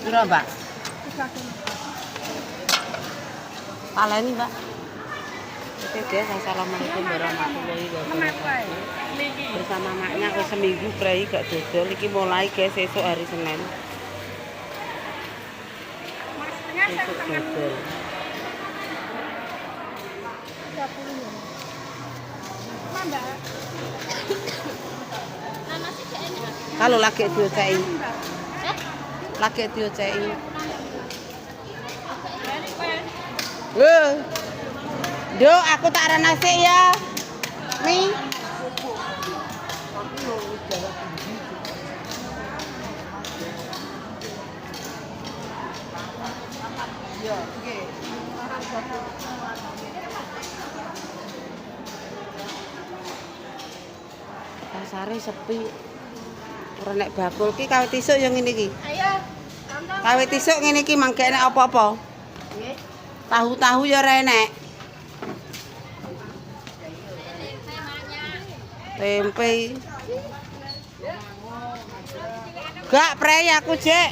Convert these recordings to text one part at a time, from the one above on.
Piro, Mbak? Paleni, Mbak. Oke guys, assalamualaikum warahmatullahi wabarakatuh. Bersama maknya wis seminggu prei gak dodol. Iki mulai guys esok hari Senin. Esok dodol. Kalau lagi diocei. Lagi diocei. Duk, aku tak ada nasi ya. Mi. Ya, oke. Pasare sepi. Ora nek bakul ki kawit isuk yang ngene iki. Ayo. Kawit isuk ngene iki mangke enek apa-apa? Nggih. Tahu-tahu ya ora enek. Tempe. Gak prei aku, Jek.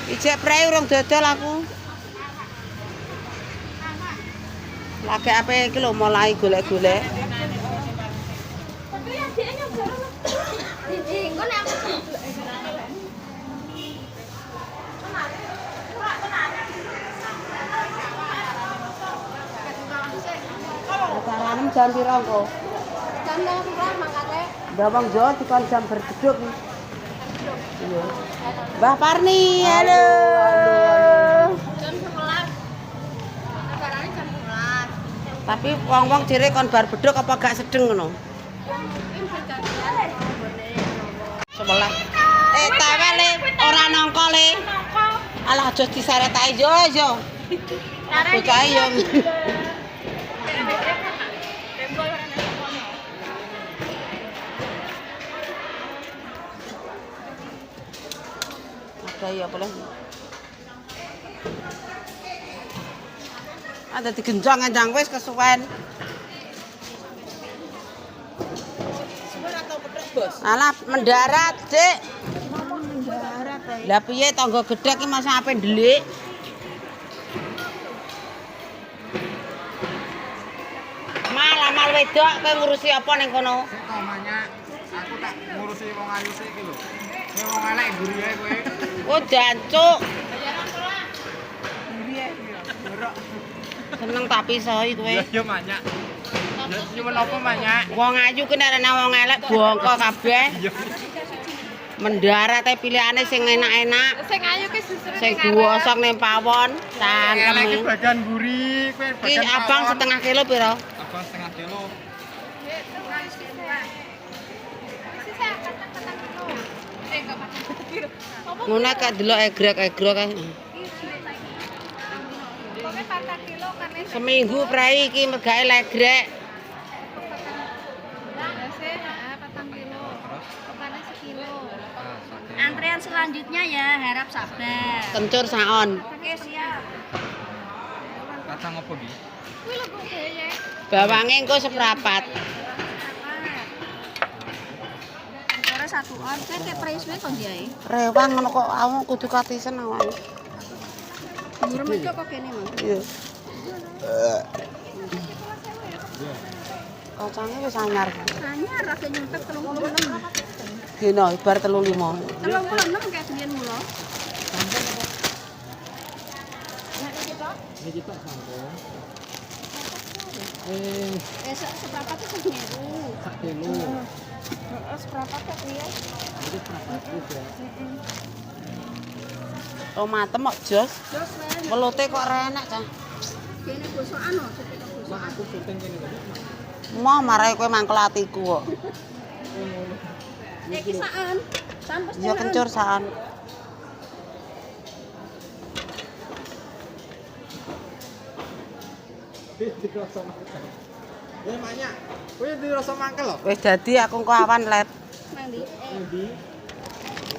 Ijek prei urung dodol aku. Lagi apa iki lho mulai golek-golek. Acarane jam piro engko? Jam 9 mangkate. Ndawang Jawa dikon jam berdeduk. Iya. Mbah Parni, halo. Jam 11. Acarane jam 11. Tapi wong-wong jere kon bar beduk apa gak sedeng ngono? 11. Tawele ora nongko le. Alah aja diseretake yo. Bocah yo. Ada ya boleh. Ada digenjong enjang wis kesuwen. Alah mendarat, Dik. Mendarat ae. Lah piye tangga gedhe ki masa ape ndelik? Mal wedok kowe ngurusi apa ning kono? Utamanya aku tak ngurusi wong ayu sik iki lho. Kowe wong elek mburi ae kowe. Oh, jancuk. Mburi ae ya. Jorok. Seneng tak pisahi kowe. Ya manyak. Ya nyuwun apa manyak? Wong ayu ki nek ana wong elek bongko kabeh. Mendarat ae pilihane sing enak-enak. Sing ayu ki susur Sing gosok ning pawon, Elek iki cangkem. bagian mburi, kowe Ki bagian abang pawon. setengah kilo piro? Abang setengah kilo. Ngono kok delok egrek-egrek ae. Seminggu prei iki megake legrek. Antrean selanjutnya ya, harap sabar. Kencur saon. Oke, siap. Kacang apa iki? Kuwi lho kok ya. Bawange engko seprapat. Ora satu on, kayak price kok diae. Rewang ngono kok awak kudu katisen awake. Murem iki kok kene, Mas. Iya. Kacangnya wis anyar. Anyar rasa nyempet 36. Dino bar 35. 36 kayak sedian mula. Iki tak sampun. Seberapa tuh segitu? Sak kilo. Seberapa tuh ya? Iki berapa juga? Tomatem kok jos. Jos men. Welute kok renek, Cah. Kene gosokan lho, sekitar Mak gosokan. aku syuting kene kok. Mau marai kowe mangkel atiku kok. Kisaan. Sampai Ya kencur saan. Dirasa mangkel. Manyak. Kowe dirasa mangkel lho. Wis dadi aku engko awan let. Mandi. Endi?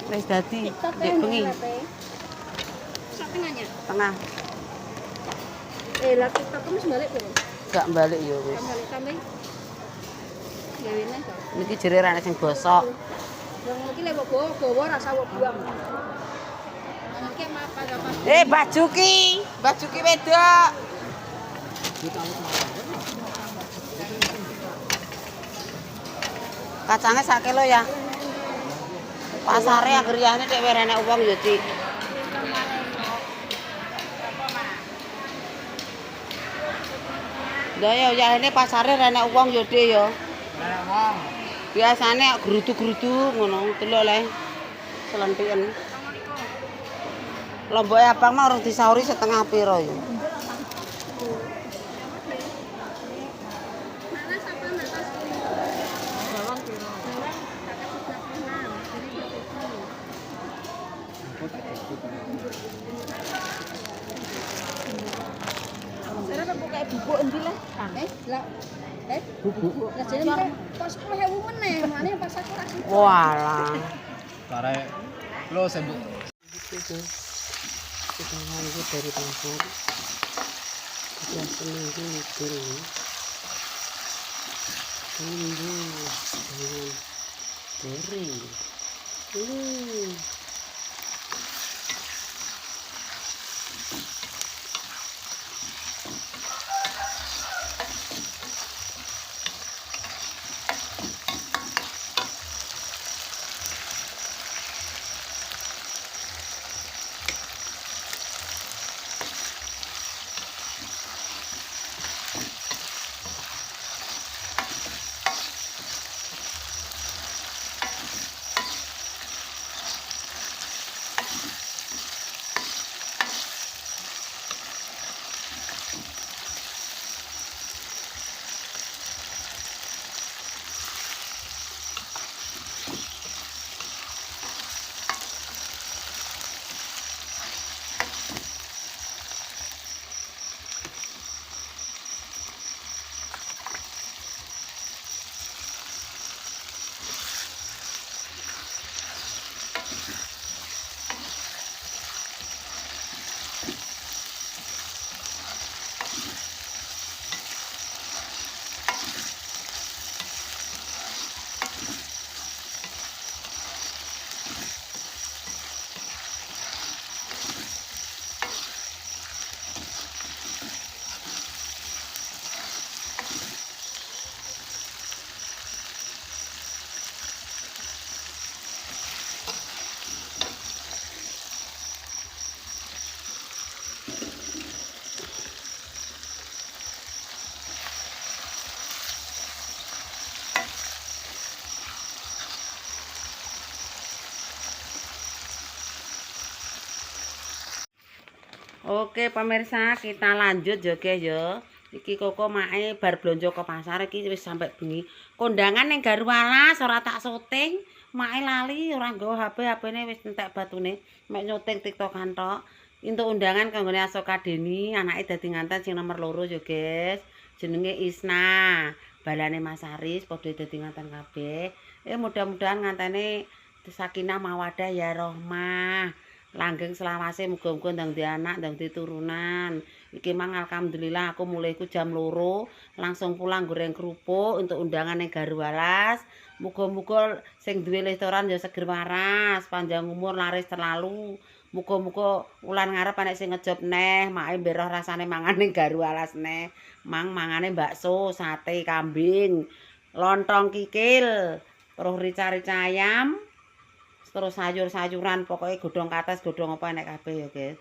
Wis dadi ndek bengi Sak tengahnya. tengah. Lah kita kamu balik piro? Gak balik ya wis. Balik sampai. Gawene to. Niki jere ra sing bosok. Wong iki lek bawa rasa buang. Baju ki wedok. Kacangnya 1 kilo ya. Pasare anggere yane nek wis enek wong ya, Dik. Lah ya ini pasare enek wong ya, Dik ya. Enek wong. Biasane grudu-grudu ngono, delok le. Selentiken. Lomboke abang mah urung disauri setengah piro ya. Bubuk endi lah? Bubuk. Lah jane kok 10.000 meneh, mane pas aku ra sida. Walah. Karek lo sembuk. Kita lanjut dari pasar. Sudah seminggu libur ya. Seminggu dengan kering. Oke pemirsa, kita lanjut ya guys ya. Iki koko mae bar blonjo ke pasar iki wis sampai bengi. Kondangan ning Garwalas ora tak syuting, mae lali ora nggawa HP, HP-ne wis entek batune. Mek nyuting TikTokan tok. Entuk undangan kanggone Asoka Deni, anake dadi nganten sing nomor 2 ya guys. Jenenge Isna. Balane Mas Aris padha dadi nganten kabeh. Mudah-mudahan ngantene sakinah mawadah ya rahmah. Langgeng selawase muga-muga ndang di anak, ndang di turunan. Iki mang alhamdulillah aku mulaiku jam 2 langsung pulang goreng kerupuk untuk undangan ning Garwalas. Muga-muga sing duwe restoran ya seger waras, panjang umur laris terlalu. Muga-muga wulan ngarep anek sing ngejob neh, make mberoh rasane mangan ning Garwalas neh. Mang mangane bakso, sate kambing, lontong kikil, terus rica-rica ayam. Terus sayur-sayuran pokoknya godhong kates godhong apa enek kabeh ya guys.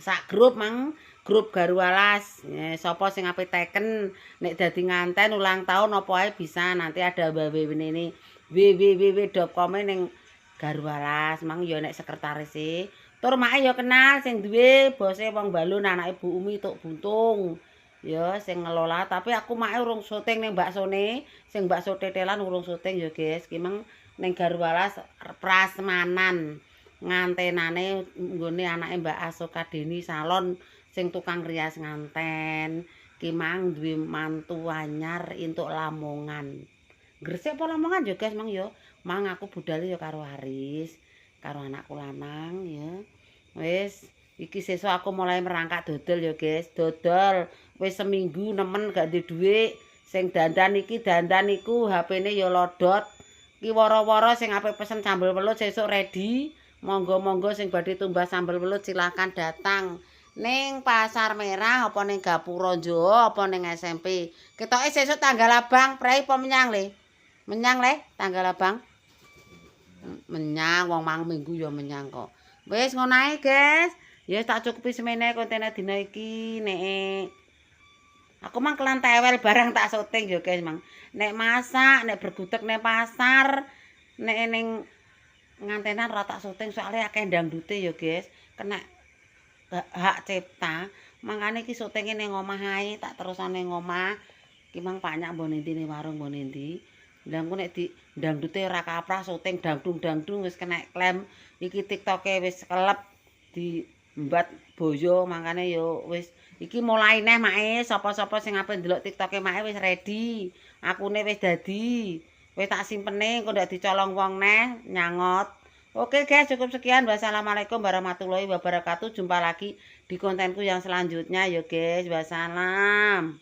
Sak grup mang grup Garwalas. Sapa sing ape teken nek dadi nganten ulang tahun apa ae bisa nanti ada Mbak Wewe ini www.com ning Garwalas mang ya nek sekretaris e. Tur make ya kenal sing duwe bose wong Balun anake Bu Umi tuk Buntung. Ya sing ngelola tapi aku make urung syuting ning baksone, sing bakso tetelan urung syuting ya guys. Ki mang ning Garwalas prasmanan ngantenane nggone anake Mbak Asoka Deni salon sing tukang rias nganten ki mang duwe mantu anyar entuk Lamongan. Gresik apa Lamongan ya guys mang ya. Mang aku budale ya karo Aris, karo anakku lanang ya. Wis iki sesuk aku mulai merangkak dodol ya guys. Dodol wis seminggu nemen gak duwe dhuwit. Sing dandan iki dandan iku HP-ne ya lodot. Ki woro-woro sing ape pesen sambel welut sesuk ready. Monggo-monggo sing badhe tumbas sambel welut silakan datang ning Pasar Merah apa ning Gapura Jawa apa ning SMP. Ketoke sesuk tanggal abang, prei apa menyang le? Menyang le tanggal abang. Menyang wong mang minggu ya menyang kok. Wis ngono ae, guys. Ya tak cukupi semene kontene dina iki nek aku mang kelan tewel barang tak syuting ya guys mang. Nek masak, nek bergudeg ning pasar, nek ning ngantenan ora tak syuting soalnya akeh dangdute ya guys. Kena hak cipta. Mangkane iki syutinge ning omah ae, tak terusane ning omah. Ki mang banyak mbone ndi ning warung mbone ndi. Lah engko nek di dangdute ora kaprah syuting dangdung wis kena klaim. Iki TikToke wis kelep di mbat boyo mangkane yo wis iki mulai neh mae sapa-sapa sing ape ndelok TikToke mae wis ready. Akune wis dadi. Wis tak simpene engko ndak dicolong wong neh nyangot. Oke guys, cukup sekian. Wassalamualaikum warahmatullahi wabarakatuh. Jumpa lagi di kontenku yang selanjutnya ya guys. Wassalam.